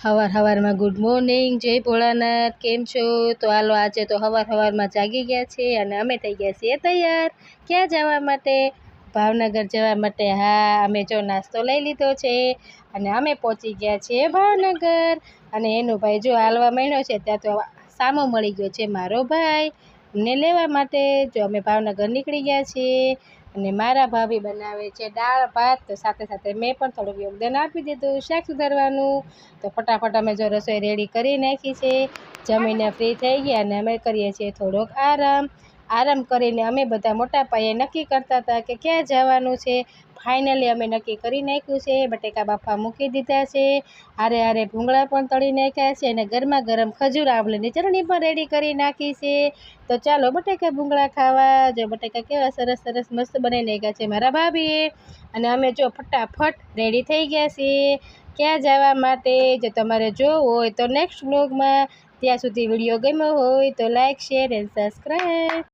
સવારમાં good morning, જય ભોળાનાથ. કેમ છો? તો હાલો, આજે તો સવારમાં જાગી ગયા છે અને અમે થઈ ગયા છીએ તૈયાર. ક્યાં જવા માટે? ભાવનગર જવા માટે. હા, અમે જો નાસ્તો લઈ લીધો છે અને અમે પહોંચી ગયા છીએ ભાવનગર. અને એનો ભાઈ જો હાલવા માંડ્યો છે, ત્યાં તો સામો મળી ગયો છે મારો ભાઈ ને લેવા માટે. જો અમે ભાવનગર નીકળી ગયા છીએ અને મારા ભાભી બનાવે છે દાળ ભાત, તો સાથે સાથે મેં પણ થોડુંક યોગદાન આપી દીધું શાક સુધારવાનું. તો ફટાફટ અમે જો રસોઈ રેડી કરી નાખી છે. જમીને ફ્રી થઈ ગયા અને અમે કરીએ છીએ થોડોક આરામ કરીને અમે બધા મોટા પાયે નક્કી કરતા હતા કે ક્યાં જવાનું છે. ફાઇનલી અમે નક્કી કરી નાખ્યું છે. બટેકા બાફા મૂકી દીધા છે, હારે ભૂંગળા પણ તળી નાખ્યા છે અને ગરમા ગરમ ખજૂર આંબલીની ચટણી પણ રેડી કરી નાખી છે. તો ચાલો બટેકા ભૂંગળા ખાવા. જો બટેકા કેવા સરસ મસ્ત બનાવી નાખ્યા છે મારા ભાભીએ. અને અમે જો ફટાફટ રેડી થઈ ગયા છીએ ક્યાં જવા માટે. જો તમારે જોવું હોય તો નેક્સ્ટ બ્લોગમાં. ત્યાં સુધી વિડીયો ગમ્યો હોય તો લાઇક, શેર એન્ડ સબસ્ક્રાઈબ.